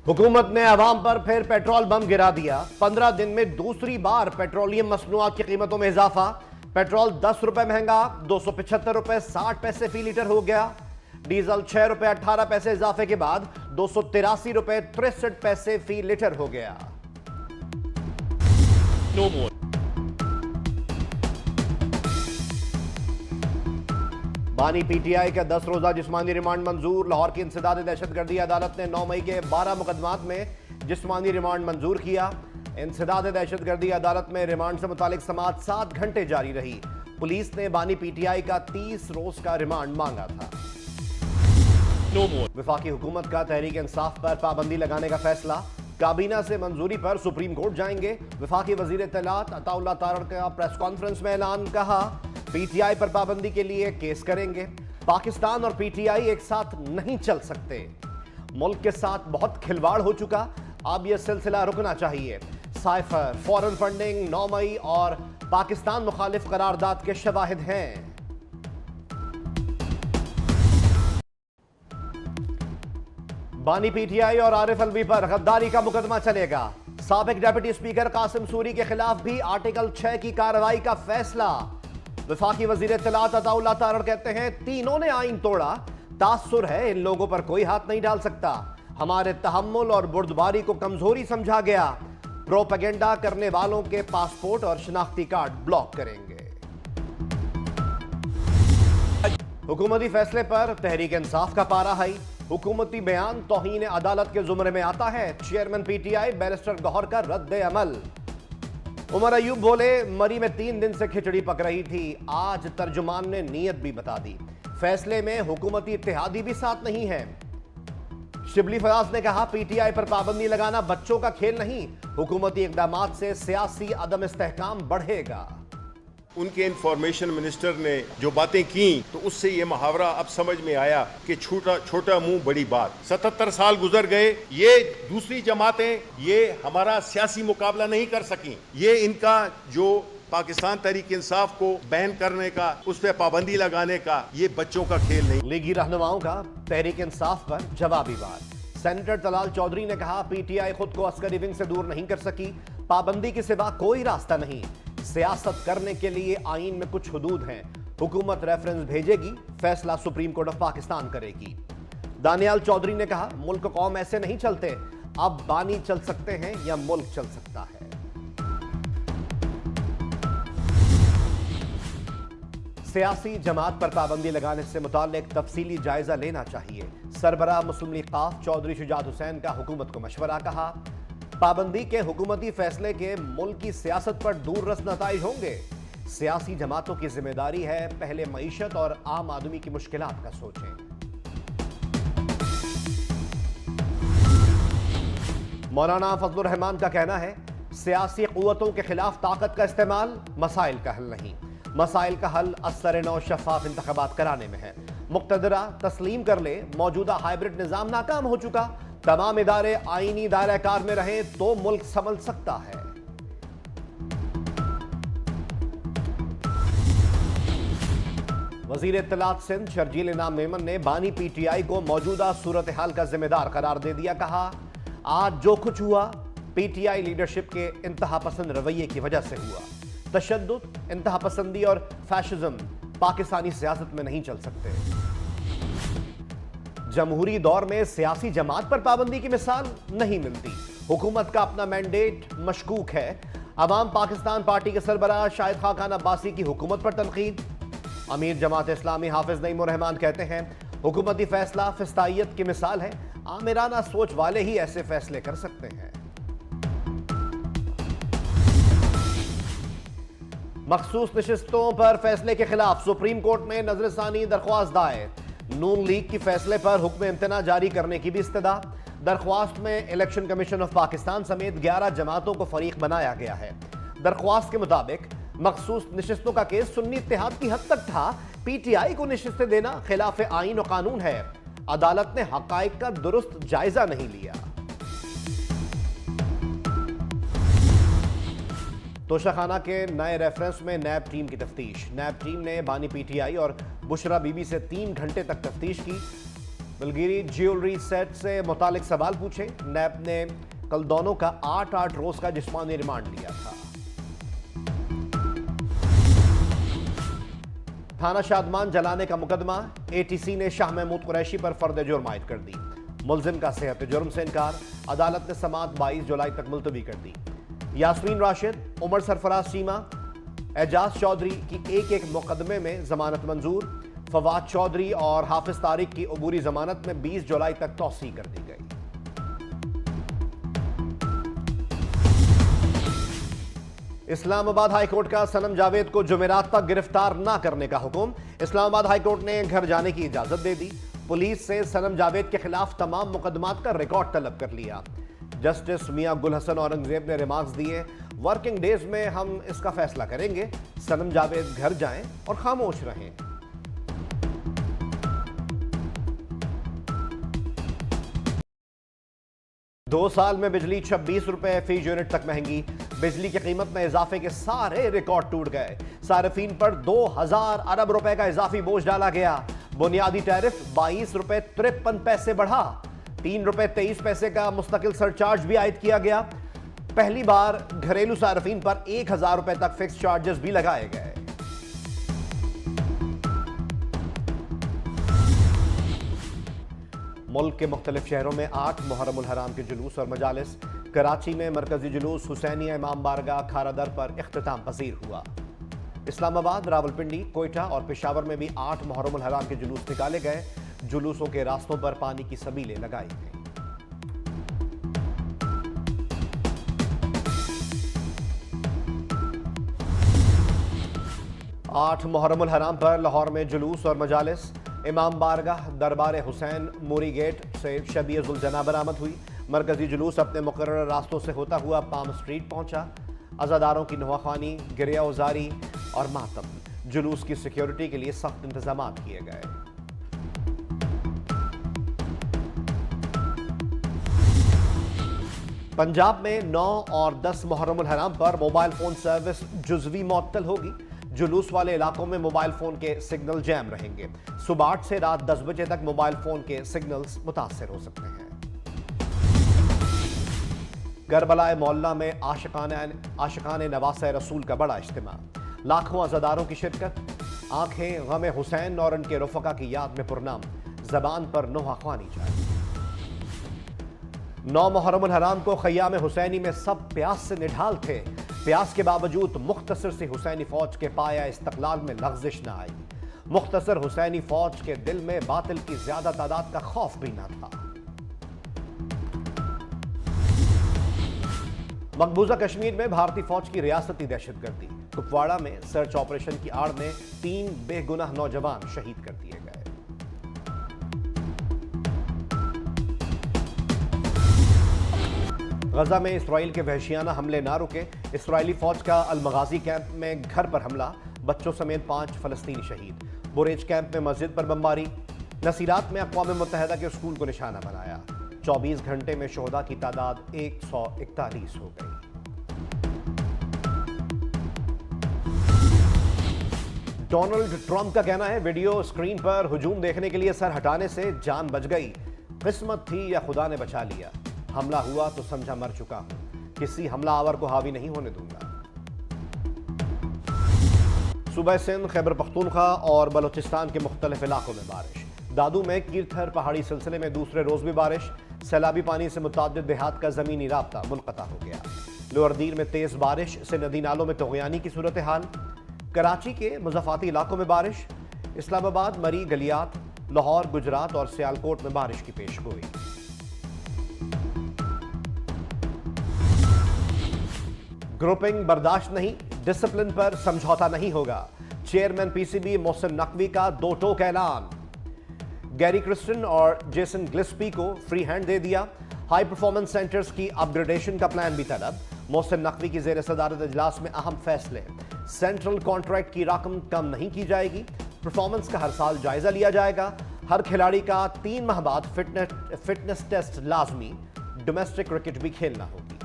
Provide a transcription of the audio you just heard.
हुकूमत ने अवाम पर फिर पेट्रोल बम गिरा दिया। 15 दिन में दूसरी बार पेट्रोलियम मसनूआत की कीमतों में इजाफा। पेट्रोल 10 रुपए महंगा, 275 रुपए 60 पैसे फी लीटर हो गया। डीजल 6 रुपए 18 पैसे इजाफे के बाद 283 रुपए 63 पैसे फी लीटर हो गया। No more. बानी पीटीआई का 10 रोजा जिस्मानी रिमांड मंजूर। लाहौर की इंसदाद दहशतगर्दी अदालत ने 9 मई के 12 मुकदमात में जिस्मानी रिमांड मंजूर किया। इंसदाद दहशतगर्दी अदालत में रिमांड से मुतालिक समाअत 7 घंटे जारी रही। पुलिस ने बानी पीटीआई का 30 रोज का रिमांड मांगा था। No more. वफाकी हुकूमत का तहरीक इंसाफ पर पाबंदी लगाने का फैसला। काबीना से मंजूरी पर सुप्रीम कोर्ट जाएंगे। वफाकी वजीर इत्तलात अताउल्लाह तारड़ का प्रेस कॉन्फ्रेंस में ऐलान। कहा पीटीआई पर पाबंदी के लिए केस करेंगे। पाकिस्तान और पीटीआई एक साथ नहीं चल सकते। मुल्क के साथ बहुत खिलवाड़ हो चुका, अब यह सिलसिला रुकना चाहिए। साइफर, फॉरेन फंडिंग, 9 मई और पाकिस्तान मुखालिफ करारदाद के शवाहिद हैं। बानी पीटीआई और आरिफ अलवी पर गद्दारी का मुकदमा चलेगा। साबिक डिप्टी स्पीकर कासिम सूरी के खिलाफ भी आर्टिकल 6 की कार्रवाई का फैसला। वफाकी वजीर इत्तलात अताउल्लाह तारड़ कहते हैं तीनों ने आइन तोड़ा, तासुर है, इन लोगों पर कोई हाथ नहीं डाल सकता। हमारे तहम्मुल और बुर्दबारी को कमजोरी समझा गया। प्रोपेगेंडा करने वालों के पासपोर्ट और शनाख्ती कार्ड ब्लॉक करेंगे। हुकूमती फैसले पर तहरीक इंसाफ का पारा हाई। हुकूमती बयान तौहीन अदालत के जुमरे में आता है। चेयरमैन पीटीआई बैरिस्टर गौहर का रद्द अमल। उमर अयूब बोले मरी में 3 दिन से खिचड़ी पक रही थी, आज तर्जुमान ने नीयत भी बता दी। फैसले में हुकूमती इत्तेहादी भी साथ नहीं है। शिबली फयाज ने कहा पीटीआई पर पाबंदी लगाना बच्चों का खेल नहीं, हुकूमती इकदामात से सियासी अदम इस्तेहकाम बढ़ेगा। उनके इंफॉर्मेशन मिनिस्टर ने जो बातें की तो उससे ये मुहावरा अब समझ में आया कि छोटा मुंह बड़ी बात। 77 साल गुजर गए, ये दूसरी जमातें ये हमारा सियासी मुकाबला नहीं कर सकी। ये इनका जो पाकिस्तान तहरीक इंसाफ को बैन करने का, उस पर पाबंदी लगाने का, ये बच्चों का खेल नहीं। लीगी रहनुमाओं का तहरीक इंसाफ पर जवाबी वार। सेनेटर तलाल चौधरी ने कहा पीटीआई खुद को अस्करी विंग से दूर नहीं कर सकी, पाबंदी के सिवा कोई रास्ता नहीं। सियासत करने के लिए आईन में कुछ हुदूद हैं। हुकूमत रेफरेंस भेजेगी, फैसला सुप्रीम कोर्ट ऑफ पाकिस्तान करेगी। दानियाल चौधरी ने कहा मुल्क कौम ऐसे नहीं चलते, अब बानी चल सकते हैं या मुल्क चल सकता है। सियासी जमात पर पाबंदी लगाने से मुताल्लिक तफसीली जायजा लेना चाहिए। सरबराह मुस्लिम लीग काफ चौधरी शुजात हुसैन का हुकूमत को मशवरा। कहा पाबंदी के हुकूमती फैसले के मुल्क की सियासत पर दूर रस नताइज होंगे। सियासी जमातों की जिम्मेदारी है पहले मईशत और आम आदमी की मुश्किलात का सोचें। मौलाना फजलुर रहमान का कहना है सियासी कुव्वतों के खिलाफ ताकत का इस्तेमाल मसाइल का हल नहीं, मसाइल का हल असर नौ शफाफ इंतखाबात कराने में है। मुक्तदरा तस्लीम कर ले मौजूदा हाइब्रिड निजाम नाकाम हो चुका, तमाम इदारे आईनी दायरा कार में रहे तो मुल्क संभल सकता है। वजीर इत्तलात सिंध शर्जील इनाम मेमन ने बानी पीटीआई को मौजूदा सूरत हाल का जिम्मेदार करार दे दिया। कहा आज जो कुछ हुआ पीटीआई लीडरशिप के इंतहा पसंद रवैये की वजह से हुआ। तशद्दुद, इंतहा पसंदी और फैशिज्म पाकिस्तानी सियासत में नहीं चल सकते। जमहूरी दौर में सियासी जमात पर पाबंदी की मिसाल नहीं मिलती। हुकूमत का अपना मैंडेट मशकूक है। अवाम पाकिस्तान पार्टी के सरबराह शाहिद खान अब्बासी की हुकूमत पर तनकीद। अमीर जमात इस्लामी हाफिज नईम उर रहमान कहते हैं हुकूमती फैसला फिस्तायत की मिसाल है, आमिराना सोच वाले ही ऐसे फैसले कर सकते हैं। मखसूस नशिस्तों पर फैसले के खिलाफ सुप्रीम कोर्ट में नजरसानी दरख्वास्त दायर। नून लीग की फैसले पर हुक्म इम्तना जारी करने की भी इस्तदा। दरख्वास्त में इलेक्शन कमीशन ऑफ पाकिस्तान समेत 11 जमातों को फरीक बनाया गया है। दरख्वास्त के मुताबिक मखसूस नशिस्तों का केस सुन्नी इत्तेहाद की हद तक था। पीटीआई को नशिस्तें देना खिलाफ आईन और कानून है। अदालत ने हकाइक का दुरुस्त जायजा नहीं लिया। तोशाखाना के नए रेफरेंस में नैब टीम की तफ्तीश। नैब टीम ने बानी पीटीआई और बुशरा बीबी से 3 घंटे तक तफ्तीश की। बिलगिरी ज्वेलरी सेट से मुतालिक सवाल पूछे। नैब ने कल दोनों का 8-8 रोज का जिस्मानी रिमांड लिया था। थाना शादमान जलाने का मुकदमा, एटीसी ने शाह महमूद कुरैशी पर फर्द जुर्म आयद कर दी। मुलजिम का सेहत जुर्म से इनकार, अदालत ने समाअत 22 जुलाई तक मुलतवी कर दी। यास्मीन राशिद, उमर सरफराज चीमा, एजाज चौधरी की एक मुकदमे में जमानत मंजूर। फवाद चौधरी और हाफिज तारिक की अबूरी जमानत में 20 जुलाई तक तौसी कर दी गई। इस्लामाबाद हाईकोर्ट का सनम जावेद को जुमेरात तक गिरफ्तार न करने का हुक्म। इस्लामाबाद हाईकोर्ट ने घर जाने की इजाजत दे दी। पुलिस से सनम जावेद के खिलाफ तमाम मुकदमात का रिकॉर्ड तलब कर लिया। जस्टिस मियां गुल हसन औरंगजेब ने रिमार्क्स दिए, वर्किंग डेज में हम इसका फैसला करेंगे। सनम जावेद घर जाएं और खामोश रहें। दो साल में बिजली 26 रुपए फी यूनिट तक महंगी। बिजली की कीमत में इजाफे के सारे रिकॉर्ड टूट गए। सार्फिन पर 2000 अरब रुपए का इजाफी बोझ डाला गया। बुनियादी टैरिफ 22 रुपए 53 पैसे बढ़ा। 3 रुपए 23 पैसे का मुस्तकिल सरचार्ज भी आयद किया गया। पहली बार घरेलू सार्फिन पर 1000 रुपए तक फिक्स चार्जेस भी लगाए गए। मुल्क के मुख्तलिफ शहरों में 8 मुहर्रमुल हराम के जुलूस और मजालिस। कराची में मरकजी जुलूस हुसैनिया इमाम बारगाह खारादर पर इख्तिताम पजीर हुआ। इस्लामाबाद, रावलपिंडी, कोयटा और पेशावर में भी 8 मुहर्रमुल हराम के जुलूस निकाले गए। जुलूसों के रास्तों पर पानी की सबीलें लगाई गई। आठ मुहर्रमुल हराम पर लाहौर में जुलूस और मजालिस। इमाम बारगाह दरबार हुसैन मोरी गेट से शबीजुल जना बरामद हुई। मरकजी जुलूस अपने मुकर्रर रास्तों से होता हुआ पाम स्ट्रीट पहुंचा। अज़ादारों की नवाखानी, गिरिया उजारी और मातम। जुलूस की सिक्योरिटी के लिए सख्त इंतजाम किए गए। पंजाब में 9 और 10 मुहर्रमुल हराम पर मोबाइल फोन सर्विस जुज़वी मुअत्तल होगी। जुलूस वाले इलाकों में मोबाइल फोन के सिग्नल जैम रहेंगे। सुबह 8 से रात 10 बजे तक मोबाइल फोन के सिग्नल्स मुतासर हो सकते हैं। करबला मोहल्ला में आशिकाने नवासे रसूल का बड़ा इज्तिमा। लाखों अज़ादारों की शिरकत। आंखें गम हुसैन और उनके रफ़का की याद में पुरनाम। ज़बान पर नोहा ख्वानी जाए। 9 मुहर्रमुल हराम को खय्याम हुसैनी में सब प्यास से निढाल थे। प्यास के बावजूद मुख्तसर सी हुसैनी फौज के पाया इस्तक़लाल में लग़ज़िश न आई। मुख्तसर हुसैनी फौज के दिल में बातिल की ज्यादा तादाद का खौफ भी न था। मकबूजा कश्मीर में भारतीय फौज की रियासती दहशतगर्दी। कुपवाड़ा में सर्च ऑपरेशन की आड़ में 3 बेगुनाह नौजवान शहीद कर दिए गए। गजा में इसराइल के वहशियाना हमले ना रुके। इसराइली फौज का अल-मगाजी कैंप में घर पर हमला। बच्चों समेत 5 फलस्तीनी शहीद। बुरेज कैंप में मस्जिद पर बमबारी। नसीरात में अक़वाम मुत्तहिदा के स्कूल को निशाना बनाया। 24 घंटे में शोहदा की तादाद 141 हो गई। डोनाल्ड ट्रंप का कहना है, वीडियो स्क्रीन पर हुजूम देखने के लिए सर हटाने से जान बच गई। किस्मत थी या खुदा ने बचा लिया। हमला हुआ तो समझा मर चुका हूं। किसी हमलावर को हावी नहीं होने दूंगा। सूबा सिंध, खैबर पख्तूनख्वा और बलूचिस्तान के मुख्तलिफ इलाकों में बारिश। दादू में कीरथर पहाड़ी सिलसिले में दूसरे रोज भी बारिश। सैलाबी पानी से मुताद्दिद देहात का जमीनी राब्ता मुनक़ता हो गया। लोअरदीर में तेज बारिश से नदी नालों में तुग़यानी की सूरत हाल। कराची के मुज़फ़्फ़ाती इलाकों में बारिश। इस्लामाबाद, मरी, गलियात, लाहौर, गुजरात और सियालकोट में बारिश की पेशगोई। ग्रुपिंग बर्दाश्त नहीं, डिसिप्लिन पर समझौता नहीं होगा। चेयरमैन पीसीबी मोहसिन नकवी का 2 टोक ऐलान। गैरी क्रिस्टन और जेसन ग्लिस्पी को फ्री हैंड दे दिया। हाई परफॉर्मेंस सेंटर्स की अपग्रेडेशन का प्लान भी तलब। मोहसिन नकवी की जेर सदारत इजलास में अहम फैसले। सेंट्रल कॉन्ट्रैक्ट की रकम कम नहीं की जाएगी। परफॉर्मेंस का हर साल जायजा लिया जाएगा। हर खिलाड़ी का 3 माह बाद फिटनेस टेस्ट लाजमी। डोमेस्टिक क्रिकेट भी खेलना होगी।